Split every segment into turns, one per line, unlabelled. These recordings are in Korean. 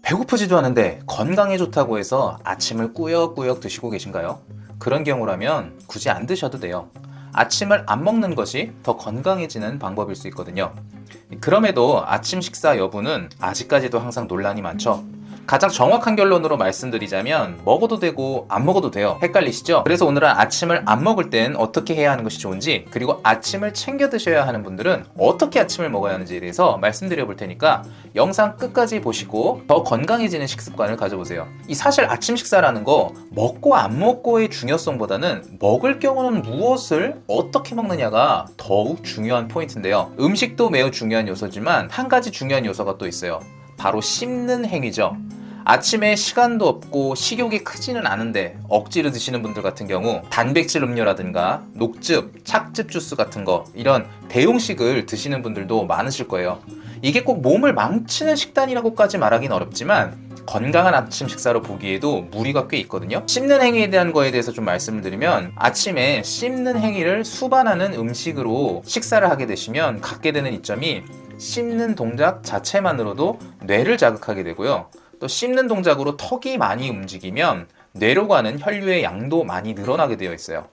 배고프지도 않은데 건강에 좋다고 해서 아침을 꾸역꾸역 드시고 계신가요? 그런 경우라면 굳이 안 드셔도 돼요. 아침을 안 먹는 것이 더 건강해지는 방법일 수 있거든요. 그럼에도 아침 식사 여부는 아직까지도 항상 논란이 많죠. 가장 정확한 결론으로 말씀드리자면 먹어도 되고 안 먹어도 돼요. 헷갈리시죠? 그래서 오늘은 아침을 안 먹을 땐 어떻게 해야 하는 것이 좋은지, 그리고 아침을 챙겨 드셔야 하는 분들은 어떻게 아침을 먹어야 하는지에 대해서 말씀드려 볼 테니까 영상 끝까지 보시고 더 건강해지는 식습관을 가져보세요. 이 사실 아침 식사라는 거 먹고 안 먹고의 중요성보다는 먹을 경우는 무엇을 어떻게 먹느냐가 더욱 중요한 포인트인데요. 음식도 매우 중요한 요소지만 한 가지 중요한 요소가 또 있어요. 바로 씹는 행위죠. 아침에 시간도 없고 식욕이 크지는 않은데 억지로 드시는 분들 같은 경우 단백질 음료라든가 녹즙, 착즙 주스 같은 거, 이런 대용식을 드시는 분들도 많으실 거예요. 이게 꼭 몸을 망치는 식단이라고까지 말하긴 어렵지만 건강한 아침 식사로 보기에도 무리가 꽤 있거든요. 씹는 행위에 대한 거에 대해서 좀 말씀을 드리면, 아침에 씹는 행위를 수반하는 음식으로 식사를 하게 되시면 갖게 되는 이점이, 씹는 동작 자체만으로도 뇌를 자극하게 되고요. 또 씹는 동작으로 턱이 많이 움직이면 뇌로 가는 혈류의 양도 많이 늘어나게 되어 있어요.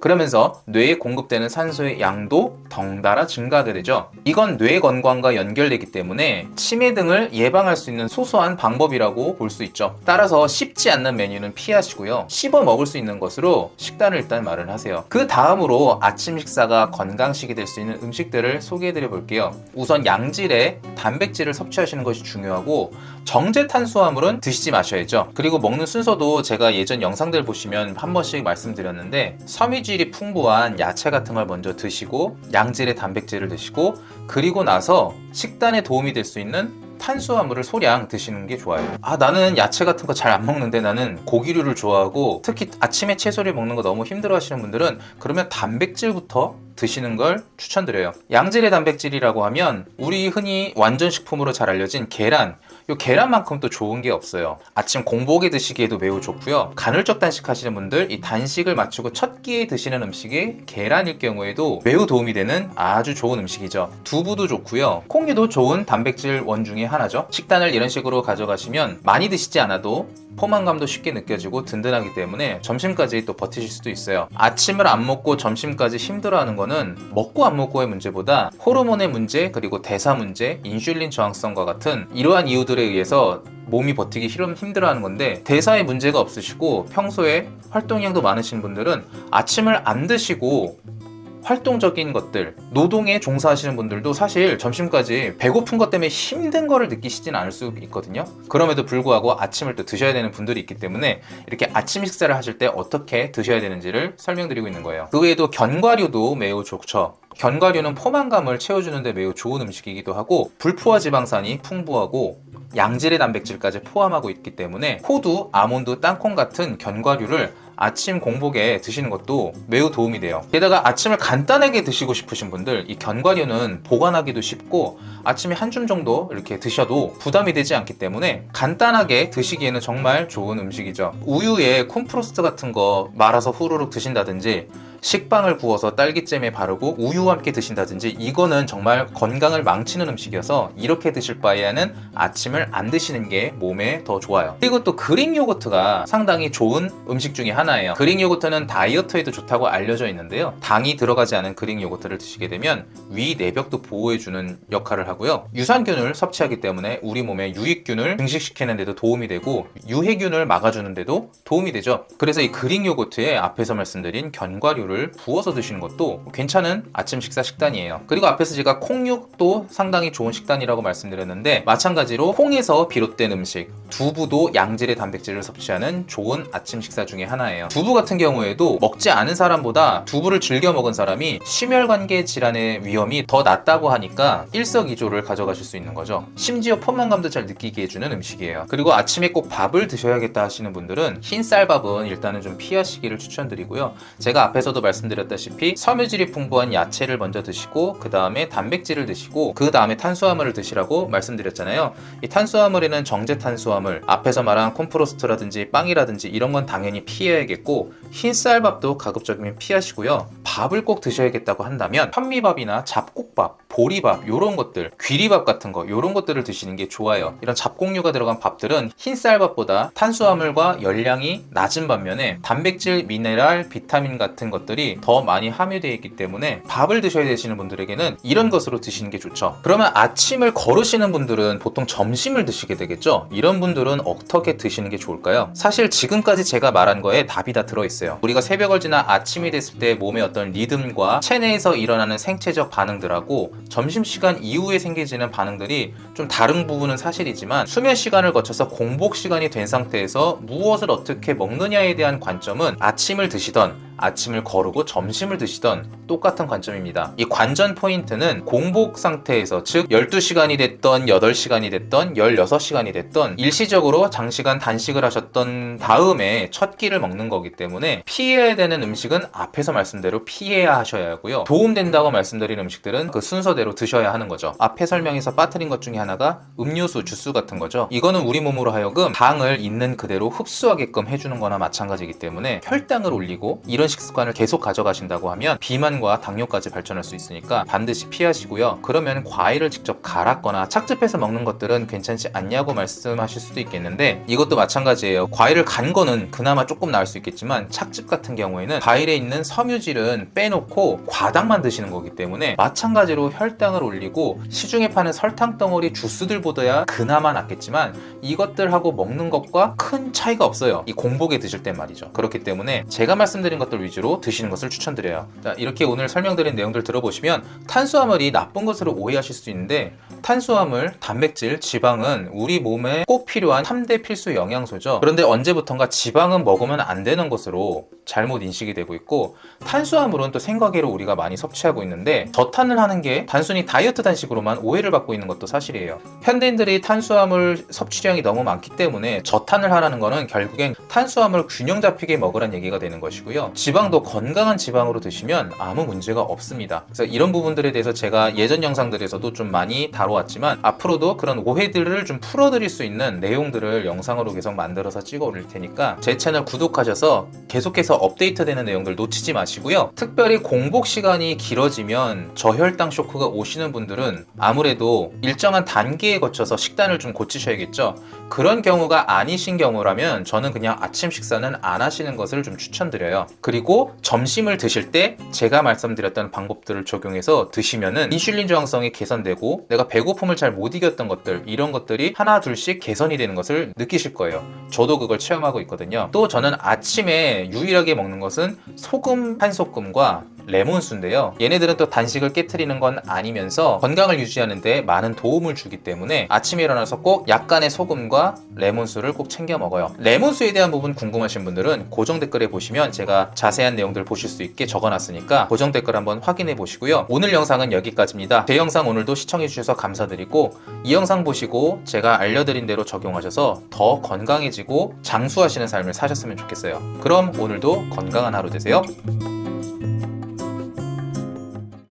그러면서 뇌에 공급되는 산소의 양도 덩달아 증가하게 되죠. 이건 뇌 건강과 연결되기 때문에 치매 등을 예방할 수 있는 소소한 방법이라고 볼 수 있죠. 따라서 씹지 않는 메뉴는 피하시고요. 씹어 먹을 수 있는 것으로 식단을 일단 마련을 하세요. 그 다음으로 아침 식사가 건강식이 될 수 있는 음식들을 소개해 드려 볼게요. 우선 양질의 단백질을 섭취하시는 것이 중요하고, 정제 탄수화물은 드시지 마셔야죠. 그리고 먹는 순서도 제가 예전 영상들 보시면 한 번씩 말씀드렸는데, 섬유질이 풍부한 야채 같은 걸 먼저 드시고 양질의 단백질을 드시고, 그리고 나서 식단에 도움이 될 수 있는 탄수화물을 소량 드시는 게 좋아요. 나는 야채 같은 거 잘 안 먹는데 나는 고기류를 좋아하고 특히 아침에 채소를 먹는 거 너무 힘들어 하시는 분들은 그러면 단백질부터 드시는 걸 추천드려요. 양질의 단백질이라고 하면 우리 흔히 완전식품으로 잘 알려진 계란, 이 계란만큼 또 좋은 게 없어요. 아침 공복에 드시기에도 매우 좋고요. 간헐적 단식 하시는 분들, 이 단식을 마치고 첫 끼에 드시는 음식이 계란일 경우에도 매우 도움이 되는 아주 좋은 음식이죠. 두부도 좋고요. 콩류도 좋은 단백질 원 중에 하나죠. 식단을 이런 식으로 가져가시면 많이 드시지 않아도 포만감도 쉽게 느껴지고 든든하기 때문에 점심까지 또 버티실 수도 있어요. 아침을 안 먹고 점심까지 힘들어하는 거는 먹고 안 먹고의 문제보다 호르몬의 문제, 그리고 대사 문제, 인슐린 저항성과 같은 이러한 이유들에 의해서 몸이 버티기 힘들어하는 건데, 대사에 문제가 없으시고 평소에 활동량도 많으신 분들은 아침을 안 드시고 활동적인 것들, 노동에 종사하시는 분들도 사실 점심까지 배고픈 것 때문에 힘든 거를 느끼시진 않을 수 있거든요. 그럼에도 불구하고 아침을 또 드셔야 되는 분들이 있기 때문에 이렇게 아침 식사를 하실 때 어떻게 드셔야 되는지를 설명드리고 있는 거예요. 그 외에도 견과류도 매우 좋죠. 견과류는 포만감을 채워주는데 매우 좋은 음식이기도 하고, 불포화 지방산이 풍부하고 양질의 단백질까지 포함하고 있기 때문에 호두, 아몬드, 땅콩 같은 견과류를 아침 공복에 드시는 것도 매우 도움이 돼요. 게다가 아침을 간단하게 드시고 싶으신 분들, 이 견과류는 보관하기도 쉽고 아침에 한 줌 정도 이렇게 드셔도 부담이 되지 않기 때문에 간단하게 드시기에는 정말 좋은 음식이죠. 우유에 콘프로스트 같은 거 말아서 후루룩 드신다든지, 식빵을 구워서 딸기잼에 바르고 우유와 함께 드신다든지, 이거는 정말 건강을 망치는 음식이어서 이렇게 드실 바에는 아침을 안 드시는 게 몸에 더 좋아요. 그리고 또 그릭 요거트가 상당히 좋은 음식 중에 하나예요. 그릭 요거트는 다이어트에도 좋다고 알려져 있는데요. 당이 들어가지 않은 그릭 요거트를 드시게 되면 위 내벽도 보호해주는 역할을 하고요. 유산균을 섭취하기 때문에 우리 몸에 유익균을 증식시키는 데도 도움이 되고 유해균을 막아주는 데도 도움이 되죠. 그래서 이 그릭 요거트에 앞에서 말씀드린 견과류를 부어서 드시는 것도 괜찮은 아침 식사 식단이에요. 그리고 앞에서 제가 콩육도 상당히 좋은 식단이라고 말씀드렸는데, 마찬가지로 콩에서 비롯된 음식, 두부도 양질의 단백질을 섭취하는 좋은 아침 식사 중에 하나예요. 두부 같은 경우에도 먹지 않은 사람보다 두부를 즐겨 먹은 사람이 심혈관계 질환의 위험이 더 낮다고 하니까 일석이조를 가져가실 수 있는 거죠. 심지어 포만감도 잘 느끼게 해주는 음식이에요. 그리고 아침에 꼭 밥을 드셔야겠다 하시는 분들은 흰 쌀밥은 일단은 좀 피하시기를 추천드리고요. 제가 앞에서도 말씀드렸다시피 섬유질이 풍부한 야채를 먼저 드시고 그 다음에 단백질을 드시고 그 다음에 탄수화물을 드시라고 말씀드렸잖아요. 이 탄수화물에는 정제 탄수화물, 탄수화물, 앞에서 말한 콤프로스트라든지 빵이라든지 이런 건 당연히 피해야겠고, 흰쌀밥도 가급적이면 피하시고요. 밥을 꼭 드셔야겠다고 한다면 현미밥이나 잡곡밥, 보리밥 이런 것들, 귀리밥 같은 거 이런 것들을 드시는 게 좋아요. 이런 잡곡류가 들어간 밥들은 흰쌀밥보다 탄수화물과 열량이 낮은 반면에 단백질, 미네랄, 비타민 같은 것들이 더 많이 함유되어 있기 때문에 밥을 드셔야 되시는 분들에게는 이런 것으로 드시는 게 좋죠. 그러면 아침을 거르시는 분들은 보통 점심을 드시게 되겠죠. 이런 분들은 어떻게 드시는 게 좋을까요? 사실 지금까지 제가 말한 거에 답이 다 들어있어요. 우리가 새벽을 지나 아침이 됐을 때 몸의 어떤 리듬과 체내에서 일어나는 생체적 반응들하고 점심시간 이후에 생기지는 반응들이 좀 다른 부분은 사실이지만, 수면 시간을 거쳐서 공복 시간이 된 상태에서 무엇을 어떻게 먹느냐에 대한 관점은 아침을 드시던 아침을 거르고 점심을 드시던 똑같은 관점입니다. 이 관전 포인트는 공복 상태에서, 즉 12시간이 됐던 8시간이 됐던 16시간이 됐던 일시적으로 장시간 단식을 하셨던 다음에 첫 끼를 먹는 거기 때문에 피해야 되는 음식은 앞에서 말씀대로 피해야 하셔야 하고요. 도움된다고 말씀드린 음식들은 그 순서대로 드셔야 하는 거죠. 앞에 설명에서 빠뜨린 것 중에 하나가 음료수, 주스 같은 거죠. 이거는 우리 몸으로 하여금 당을 있는 그대로 흡수하게끔 해주는 거나 마찬가지이기 때문에 혈당을 올리고 이런 식습관을 계속 가져가신다고 하면 비만과 당뇨까지 발전할 수 있으니까 반드시 피하시고요. 그러면 과일을 직접 갈았거나 착즙해서 먹는 것들은 괜찮지 않냐고 말씀하실 수도 있겠는데, 이것도 마찬가지예요. 과일을 간 거는 그나마 조금 나을 수 있겠지만 착즙 같은 경우에는 과일에 있는 섬유질은 빼놓고 과당만 드시는 거기 때문에 마찬가지로 혈당을 올리고 시중에 파는 설탕 덩어리 주스들보다야 그나마 낫겠지만 이것들하고 먹는 것과 큰 차이가 없어요. 이 공복에 드실 땐 말이죠. 그렇기 때문에 제가 말씀드린 것들 위주로 드시는 것을 추천드려요. 자, 이렇게 오늘 설명드린 내용들 들어보시면 탄수화물이 나쁜 것으로 오해하실 수 있는데, 탄수화물, 단백질, 지방은 우리 몸에 꼭 필요한 3대 필수 영양소죠. 그런데 언제부턴가 지방은 먹으면 안 되는 것으로 잘못 인식이 되고 있고, 탄수화물은 또 생과계로 우리가 많이 섭취하고 있는데 저탄을 하는 게 단순히 다이어트 단식으로만 오해를 받고 있는 것도 사실이에요. 현대인들이 탄수화물 섭취량이 너무 많기 때문에 저탄을 하라는 거는 결국엔 탄수화물 균형 잡히게 먹으란 얘기가 되는 것이고요. 지방도 건강한 지방으로 드시면 아무 문제가 없습니다. 그래서 이런 부분들에 대해서 제가 예전 영상들에서도 좀 많이 다뤄왔지만 앞으로도 그런 오해들을 좀 풀어드릴 수 있는 내용들을 영상으로 계속 만들어서 찍어 올릴 테니까 제 채널 구독하셔서 계속해서 업데이트되는 내용들 놓치지 마시고요. 특별히 공복 시간이 길어지면 저혈당 쇼크가 오시는 분들은 아무래도 일정한 단계에 거쳐서 식단을 좀 고치셔야겠죠. 그런 경우가 아니신 경우라면 저는 그냥 아침 식사는 안 하시는 것을 좀 추천드려요. 그리고 점심을 드실 때 제가 말씀드렸던 방법들을 적용해서 드시면은 인슐린 저항성이 개선되고 내가 배고픔을 잘 못 이겼던 것들, 이런 것들이 하나 둘씩 개선이 되는 것을 느끼실 거예요. 저도 그걸 체험하고 있거든요. 또 저는 아침에 유일하게 먹는 것은 소금 한 소끔과 레몬수인데요. 얘네들은 또 단식을 깨트리는 건 아니면서 건강을 유지하는 데 많은 도움을 주기 때문에 아침에 일어나서 꼭 약간의 소금과 레몬수를 꼭 챙겨 먹어요. 레몬수에 대한 부분 궁금하신 분들은 고정 댓글에 보시면 제가 자세한 내용들 보실 수 있게 적어놨으니까 고정 댓글 한번 확인해 보시고요. 오늘 영상은 여기까지입니다. 제 영상 오늘도 시청해 주셔서 감사드리고, 이 영상 보시고 제가 알려드린 대로 적용하셔서 더 건강해지고 장수하시는 삶을 사셨으면 좋겠어요. 그럼 오늘도 건강한 하루 되세요.